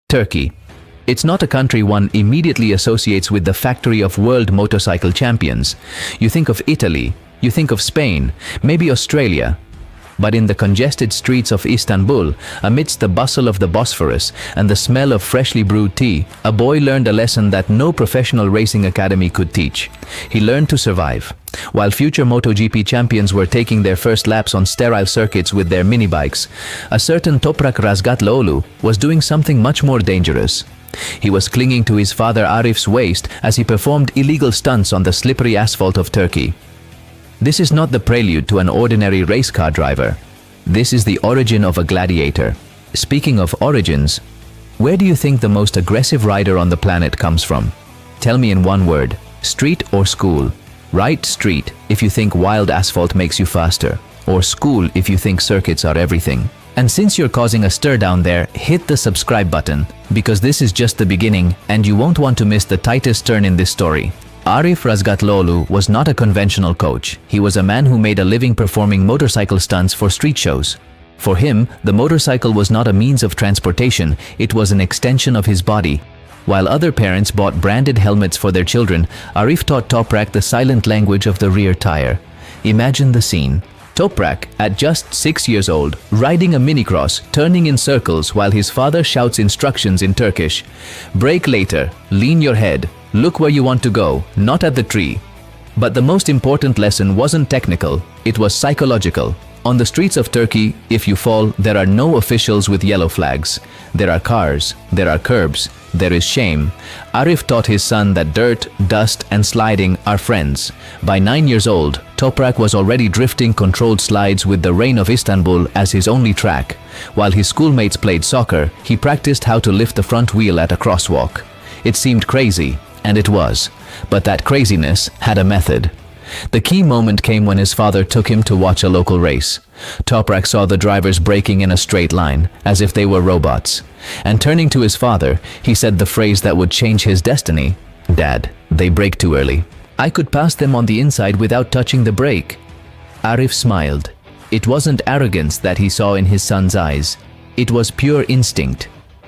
Turkey. It's not a country one immediately associates with the factory of world motorcycle champions. You think of Italy, you think of Spain, maybe Australia. But in the congested streets of Istanbul, amidst the bustle of the Bosphorus and the smell of freshly brewed tea, a boy learned a lesson that no professional racing academy could teach. He learned to survive. While future MotoGP champions were taking their first laps on sterile circuits with their mini-bikes, a certain Toprak Razgatlıoğlu was doing something much more dangerous. He was clinging to his father Arif's waist as he performed illegal stunts on the slippery asphalt of Turkey. This is not the prelude to an ordinary race car driver. This is the origin of a gladiator. Speaking of origins, where do you think the most aggressive rider on the planet comes from? Tell me in one word: street or school? Right, street if you think wild asphalt makes you faster, or school if you think circuits are everything. And since you're causing a stir down there, hit the subscribe button, because this is just the beginning and you won't want to miss the tightest turn in this story. Arif Razgatlıoğlu was not a conventional coach. He was a man who made a living performing motorcycle stunts for street shows. For him, the motorcycle was not a means of transportation, it was an extension of his body. While other parents bought branded helmets for their children, Arif taught Toprak the silent language of the rear tire. Imagine the scene. Toprak, at just 6 years old, riding a minicross, turning in circles while his father shouts instructions in Turkish. Brake later, lean your head, look where you want to go, not at the tree. But the most important lesson wasn't technical, it was psychological. On the streets of Turkey, if you fall, there are no officials with yellow flags. There are cars, there are curbs, there is shame. Arif taught his son that dirt, dust and sliding are friends. By 9 years old, Toprak was already drifting controlled slides with the rain of Istanbul as his only track. While his schoolmates played soccer, he practiced how to lift the front wheel at a crosswalk. It seemed crazy, and it was. But that craziness had a method. The key moment came when his father took him to watch a local race. Toprak saw the drivers braking in a straight line, as if they were robots. And turning to his father, he said the phrase that would change his destiny: "Dad, they brake too early. I could pass them on the inside without touching the brake." Arif smiled. It wasn't arrogance that he saw in his son's eyes. It was pure instinct.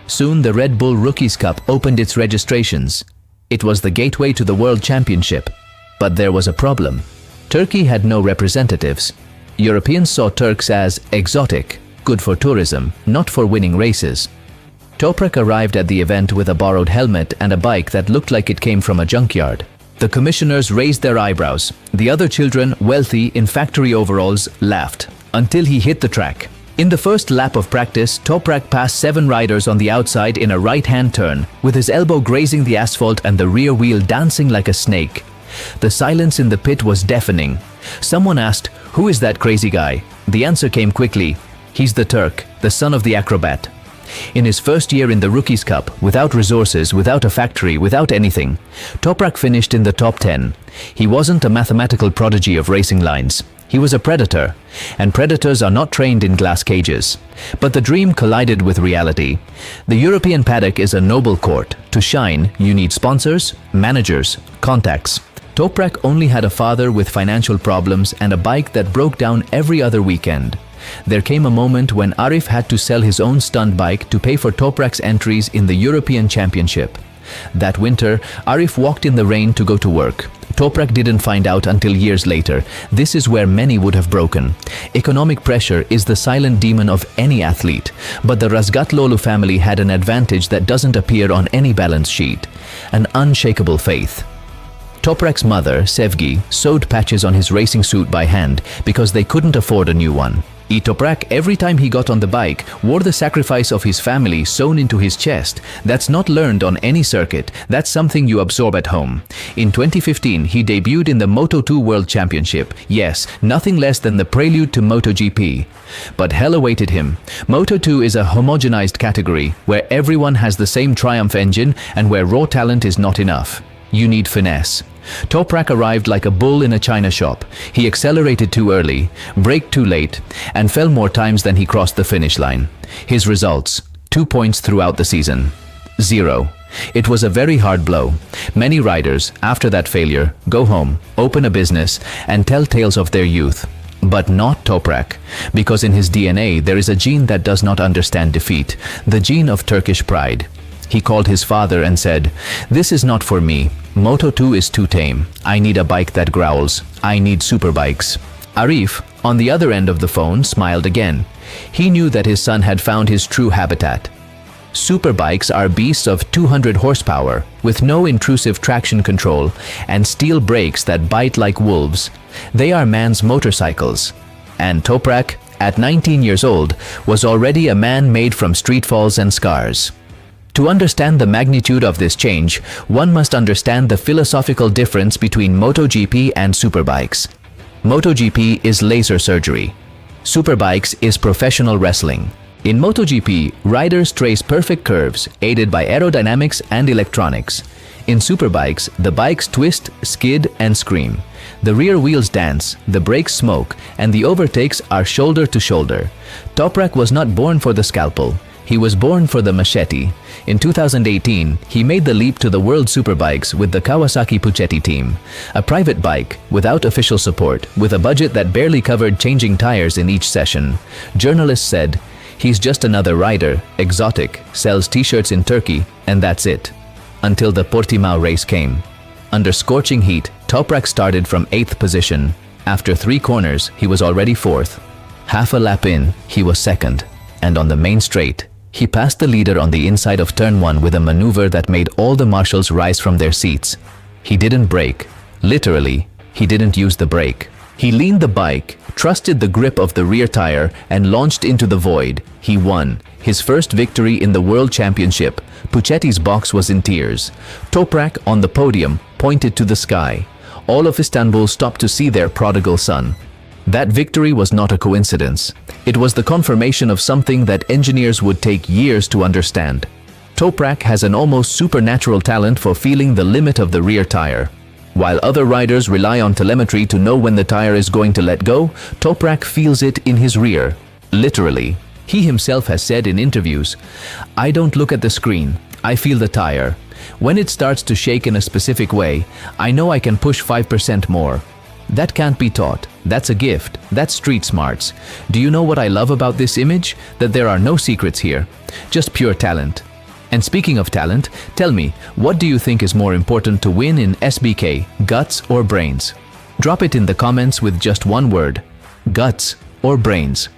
Soon the Red Bull Rookies Cup opened its registrations. It was the gateway to the World Championship. But there was a problem. Turkey had no representatives. Europeans saw Turks as exotic, good for tourism, not for winning races. Toprak arrived at the event with a borrowed helmet and a bike that looked like it came from a junkyard. The commissioners raised their eyebrows. The other children, wealthy in factory overalls, laughed, until he hit the track. In the first lap of practice, Toprak passed 7 riders on the outside in a right-hand turn, with his elbow grazing the asphalt and the rear wheel dancing like a snake. The silence in the pit was deafening. Someone asked, "Who is that crazy guy?" The answer came quickly: "He's the Turk, the son of the acrobat." In his first year in the Rookies Cup, without resources, without a factory, without anything, Toprak finished in the top 10. He wasn't a mathematical prodigy of racing lines. He was a predator, and predators are not trained in glass cages. But the dream collided with reality. The European paddock is a noble court. To shine, you need sponsors, managers, contacts. Toprak only had a father with financial problems and a bike that broke down every other weekend. There came a moment when Arif had to sell his own stunt bike to pay for Toprak's entries in the European Championship. That winter, Arif walked in the rain to go to work. Toprak didn't find out until years later. This is where many would have broken. Economic pressure is the silent demon of any athlete, but the Razgatlıoğlu family had an advantage that doesn't appear on any balance sheet: an unshakable faith. Toprak's mother, Sevgi, sewed patches on his racing suit by hand because they couldn't afford a new one. Toprak, every time he got on the bike, wore the sacrifice of his family sewn into his chest. That's not learned on any circuit, that's something you absorb at home. In 2015, he debuted in the Moto2 World Championship. Yes, nothing less than the prelude to MotoGP. But hell awaited him. Moto2 is a homogenized category, where everyone has the same Triumph engine and where raw talent is not enough. You need finesse. Toprak arrived like a bull in a china shop. He accelerated too early, braked too late, and fell more times than he crossed the finish line. His results: 2 points throughout the season. 0. It was a very hard blow. Many riders, after that failure, go home, open a business, and tell tales of their youth. But not Toprak, because in his DNA there is a gene that does not understand defeat, the gene of Turkish pride. He called his father and said, "This is not for me. Moto2 is too tame. I need a bike that growls. I need Superbikes." Arif, on the other end of the phone, smiled again. He knew that his son had found his true habitat. Superbikes are beasts of 200 horsepower, with no intrusive traction control and steel brakes that bite like wolves. They are man's motorcycles. And Toprak, at 19 years old, was already a man made from street falls and scars. To understand the magnitude of this change, one must understand the philosophical difference between MotoGP and Superbikes. MotoGP is laser surgery. Superbikes is professional wrestling. In MotoGP, riders trace perfect curves, aided by aerodynamics and electronics. In Superbikes, the bikes twist, skid, and scream. The rear wheels dance, the brakes smoke, and the overtakes are shoulder to shoulder. Toprak was not born for the scalpel. He was born for the machete. In 2018, he made the leap to the World Superbikes with the Kawasaki Puchetti team, a private bike without official support, with a budget that barely covered changing tires in each session. Journalists said, "He's just another rider, exotic, sells t-shirts in Turkey, and that's it." Until the Portimao race came. Under scorching heat, Toprak started from 8th position. After 3 corners, he was already 4th. Half a lap in, he was 2nd. And on the main straight, he passed the leader on the inside of turn 1 with a maneuver that made all the marshals rise from their seats. He didn't brake. Literally, he didn't use the brake. He leaned the bike, trusted the grip of the rear tire, and launched into the void. He won. His first victory in the World Championship. Puchetti's box was in tears. Toprak, on the podium, pointed to the sky. All of Istanbul stopped to see their prodigal son. That victory was not a coincidence. It was the confirmation of something that engineers would take years to understand. Toprak has an almost supernatural talent for feeling the limit of the rear tire. While other riders rely on telemetry to know when the tire is going to let go, Toprak feels it in his rear. Literally. He himself has said in interviews, "I don't look at the screen. I feel the tire. When it starts to shake in a specific way, I know I can push 5% more." That can't be taught. That's a gift. That's street smarts. Do you know what I love about this image? That there are no secrets here. Just pure talent. And speaking of talent, tell me, what do you think is more important to win in SBK, guts or brains? Drop it in the comments with just one word: guts or brains.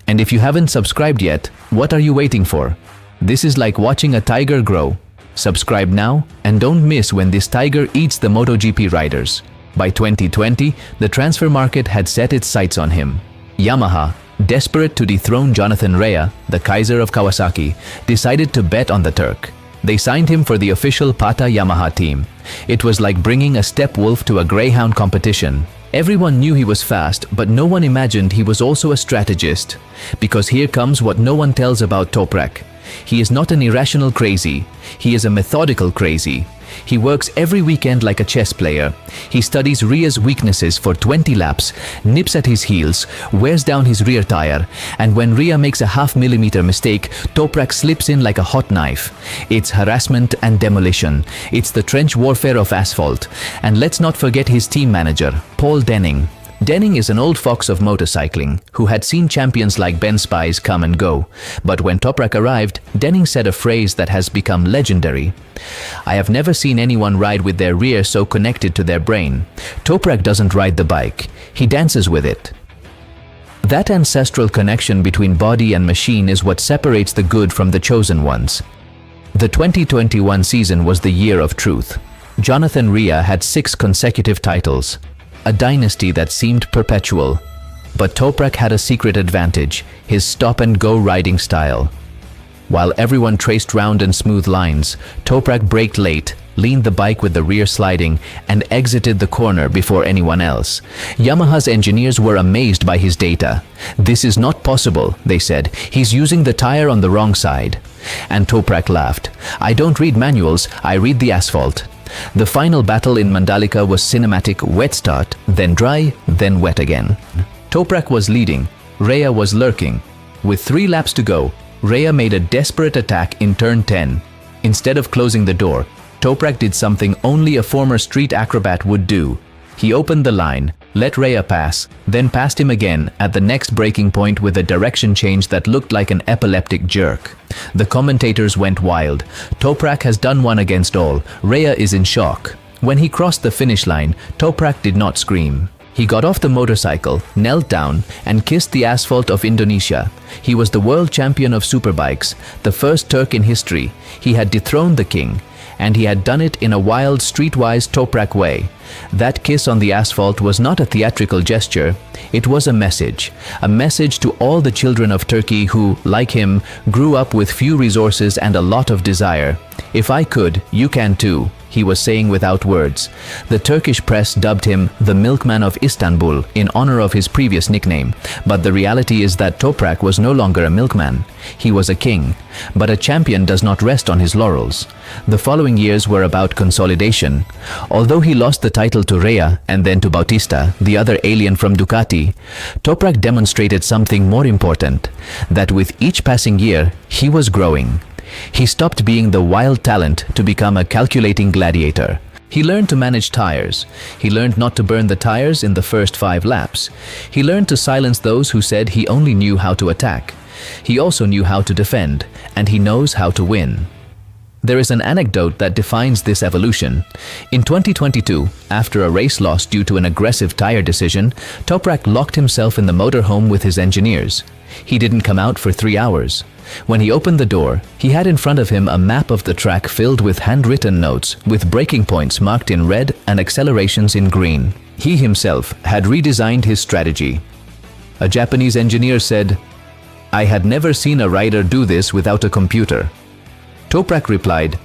And if you haven't subscribed yet, what are you waiting for? This is like watching a tiger grow. Subscribe now and don't miss when this tiger eats the MotoGP riders. By 2020, the transfer market had set its sights on him. Yamaha, desperate to dethrone Jonathan Rea, the Kaiser of Kawasaki, decided to bet on the Turk. They signed him for the official Pata Yamaha team. It was like bringing a step wolf to a greyhound competition. Everyone knew he was fast, but no one imagined he was also a strategist. Because here comes what no one tells about Toprak. He is not an irrational crazy. He is a methodical crazy. He works every weekend like a chess player. He studies Rea's weaknesses for 20 laps, nips at his heels, wears down his rear tire, and when Rea makes a half-millimeter mistake, Toprak slips in like a hot knife. It's harassment and demolition. It's the trench warfare of asphalt. And let's not forget his team manager, Paul Denning. Denning is an old fox of motorcycling who had seen champions like Ben Spies come and go. But when Toprak arrived, Denning said a phrase that has become legendary. "I have never seen anyone ride with their rear so connected to their brain. Toprak doesn't ride the bike, he dances with it." That ancestral connection between body and machine is what separates the good from the chosen ones. The 2021 season was the year of truth. Jonathan Rea had 6 consecutive titles. A dynasty that seemed perpetual. But Toprak had a secret advantage, his stop-and-go riding style. While everyone traced round and smooth lines, Toprak braked late, leaned the bike with the rear sliding, and exited the corner before anyone else. Yamaha's engineers were amazed by his data. "This is not possible," they said. "He's using the tire on the wrong side." And Toprak laughed. "I don't read manuals, I read the asphalt." The final battle in Mandalika was cinematic: wet start, then dry, then wet again. Toprak was leading, Rea was lurking. With 3 laps to go, Rea made a desperate attack in turn 10. Instead of closing the door, Toprak did something only a former street acrobat would do. He opened the line, let Rea pass, then passed him again at the next braking point with a direction change that looked like an epileptic jerk. The commentators went wild. Toprak has done one against all. Rea is in shock. When he crossed the finish line, Toprak did not scream. He got off the motorcycle, knelt down, and kissed the asphalt of Indonesia. He was the world champion of Superbikes, the first Turk in history. He had dethroned the king, and he had done it in a wild, streetwise Toprak way. That kiss on the asphalt was not a theatrical gesture, it was a message to all the children of Turkey who, like him, grew up with few resources and a lot of desire. If I could, you can too, he was saying without words. The Turkish press dubbed him the Milkman of Istanbul in honor of his previous nickname, but the reality is that Toprak was no longer a milkman. He was a king, but a champion does not rest on his laurels. The following years were about consolidation. Although he lost the title to Rea and then to Bautista, the other alien from Ducati, Toprak demonstrated something more important, that with each passing year, he was growing. He stopped being the wild talent to become a calculating gladiator. He learned to manage tires. He learned not to burn the tires in the first 5 laps. He learned to silence those who said he only knew how to attack. He also knew how to defend, and he knows how to win. There is an anecdote that defines this evolution. In 2022, after a race loss due to an aggressive tire decision, Toprak locked himself in the motorhome with his engineers. He didn't come out for 3 hours. When he opened the door, he had in front of him a map of the track filled with handwritten notes, with braking points marked in red and accelerations in green. He himself had redesigned his strategy. A Japanese engineer said, "I had never seen a rider do this without a computer." Toprak replied,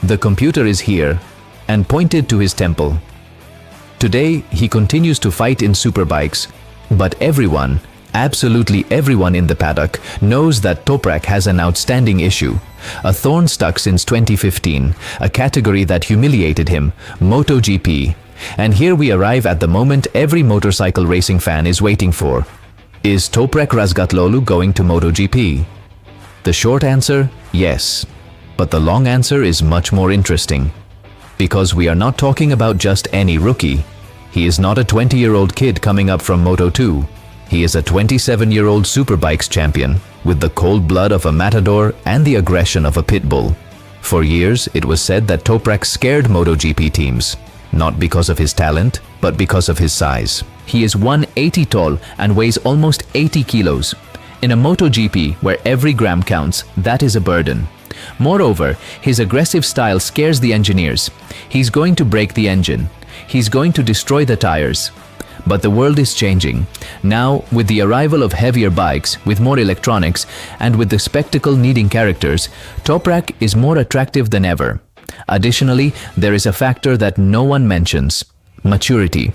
"The computer is here," and pointed to his temple. Today, he continues to fight in Superbikes, but everyone, absolutely everyone in the paddock, knows that Toprak has an outstanding issue, a thorn stuck since 2015, a category that humiliated him, MotoGP. And here we arrive at the moment every motorcycle racing fan is waiting for. Is Toprak Razgatlıoğlu going to MotoGP? The short answer, yes. But the long answer is much more interesting. Because we are not talking about just any rookie. He is not a 20-year-old kid coming up from Moto2. He is a 27-year-old Superbikes champion, with the cold blood of a matador and the aggression of a pit bull. For years, it was said that Toprak scared MotoGP teams, not because of his talent, but because of his size. He is 180 tall and weighs almost 80 kilos. In a MotoGP, where every gram counts, that is a burden. Moreover, his aggressive style scares the engineers. He's going to break the engine. He's going to destroy the tires. But the world is changing. Now, with the arrival of heavier bikes, with more electronics, and with the spectacle needing characters, Toprak is more attractive than ever. Additionally, there is a factor that no one mentions: maturity.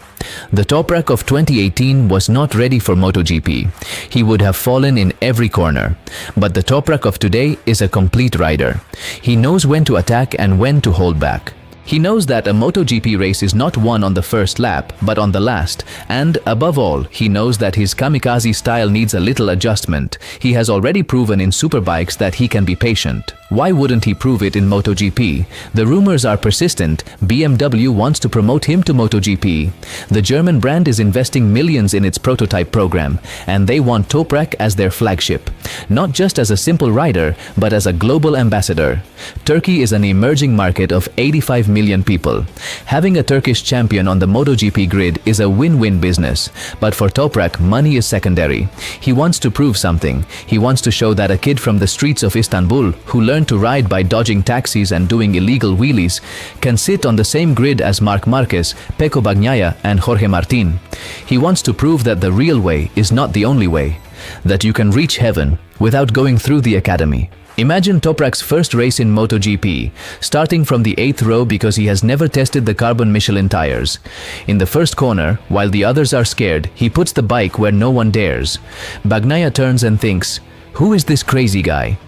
The Toprak of 2018 was not ready for MotoGP. He would have fallen in every corner. But the Toprak of today is a complete rider. He knows when to attack and when to hold back. He knows that a MotoGP race is not won on the first lap, but on the last. And, above all, he knows that his kamikaze style needs a little adjustment. He has already proven in Superbikes that he can be patient. Why wouldn't he prove it in MotoGP? The rumors are persistent. BMW wants to promote him to MotoGP. The German brand is investing millions in its prototype program, and they want Toprak as their flagship. Not just as a simple rider, but as a global ambassador. Turkey is an emerging market of 85 million people. Having a Turkish champion on the MotoGP grid is a win-win business. But for Toprak, money is secondary. He wants to prove something. He wants to show that a kid from the streets of Istanbul, who learned to ride by dodging taxis and doing illegal wheelies, can sit on the same grid as Marquez, Pecco Bagnaia and Jorge Martin. He wants to prove that the real way is not the only way, that you can reach heaven without going through the academy. Imagine Toprak's first race in MotoGP, starting from the 8th row because he has never tested the carbon Michelin tires. In the first corner, while the others are scared, he puts the bike where no one dares. Bagnaia turns and thinks, "Who is this crazy guy?"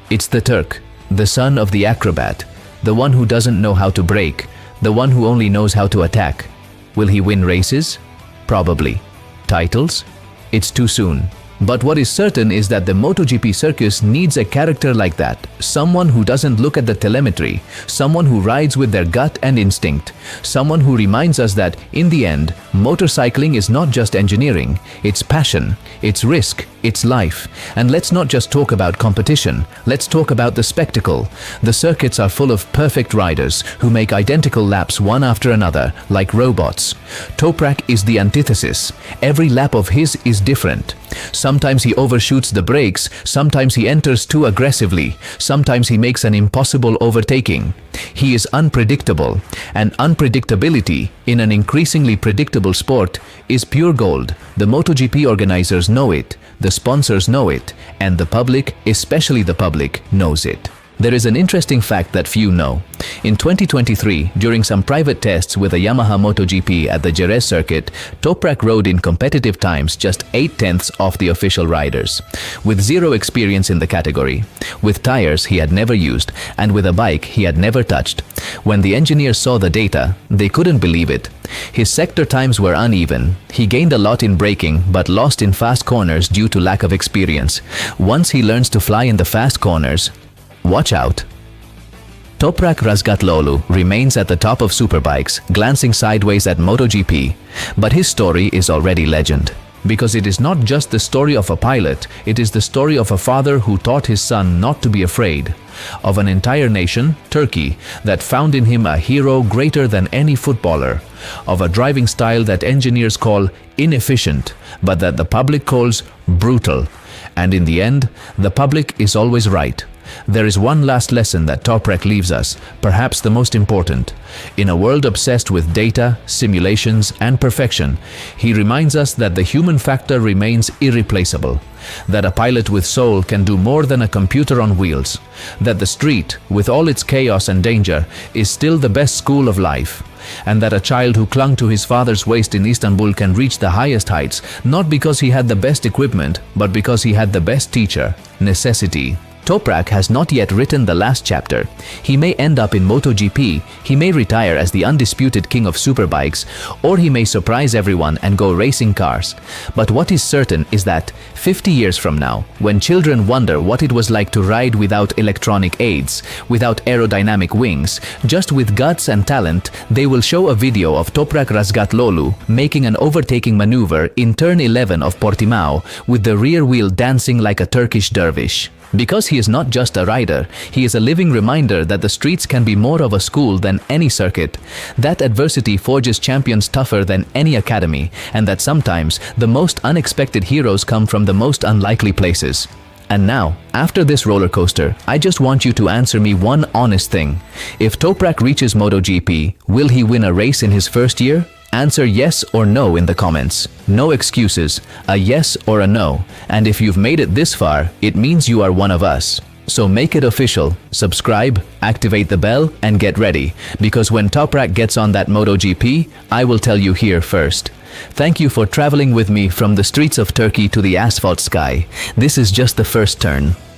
It's the Turk, the son of the acrobat, the one who doesn't know how to brake, the one who only knows how to attack. Will he win races? Probably. Titles? It's too soon. But what is certain is that the MotoGP circus needs a character like that. Someone who doesn't look at the telemetry, someone who rides with their gut and instinct, someone who reminds us that, in the end, motorcycling is not just engineering, it's passion, it's risk, it's life. And let's not just talk about competition, let's talk about the spectacle. The circuits are full of perfect riders who make identical laps one after another, like robots. Toprak is the antithesis. Every lap of his is different. Sometimes he overshoots the brakes, sometimes he enters too aggressively, sometimes he makes an impossible overtaking. He is unpredictable, and unpredictability, in an increasingly predictable sport, is pure gold. The MotoGP organizers know it, the sponsors know it, and the public, especially the public, knows it. There is an interesting fact that few know. In 2023, during some private tests with a Yamaha MotoGP at the Jerez circuit, Toprak rode in competitive times just 8/10 off the official riders. With zero experience in the category, with tires he had never used, and with a bike he had never touched. When the engineers saw the data, they couldn't believe it. His sector times were uneven. He gained a lot in braking, but lost in fast corners due to lack of experience. Once he learns to fly in the fast corners, watch out. Toprak Razgatlıoğlu remains at the top of Superbikes, glancing sideways at MotoGP. But his story is already legend. Because it is not just the story of a pilot, it is the story of a father who taught his son not to be afraid. Of an entire nation, Turkey, that found in him a hero greater than any footballer. Of a driving style that engineers call inefficient, but that the public calls brutal. And in the end, the public is always right. There is one last lesson that Toprak leaves us, perhaps the most important. In a world obsessed with data, simulations, and perfection, he reminds us that the human factor remains irreplaceable. That a pilot with soul can do more than a computer on wheels. That the street, with all its chaos and danger, is still the best school of life. And that a child who clung to his father's waist in Istanbul can reach the highest heights, not because he had the best equipment, but because he had the best teacher, necessity. Toprak has not yet written the last chapter. He may end up in MotoGP, he may retire as the undisputed king of superbikes, or he may surprise everyone and go racing cars. But what is certain is that 50 years from now, when children wonder what it was like to ride without electronic aids, without aerodynamic wings, just with guts and talent, they will show a video of Toprak Razgatlıoğlu making an overtaking maneuver in turn 11 of Portimao with the rear wheel dancing like a Turkish dervish. Because he is not just a rider, he is a living reminder that the streets can be more of a school than any circuit, that adversity forges champions tougher than any academy, and that sometimes the most unexpected heroes come from the most unlikely places. And now, after this roller coaster, I just want you to answer me one honest thing. If Toprak reaches MotoGP, will he win a race in his first year? Answer yes or no in the comments. No excuses, a yes or a no. And if you've made it this far, it means you are one of us. So make it official, subscribe, activate the bell, and get ready. Because when Toprak gets on that MotoGP, I will tell you here first. Thank you for traveling with me from the streets of Turkey to the asphalt sky. This is just the first turn.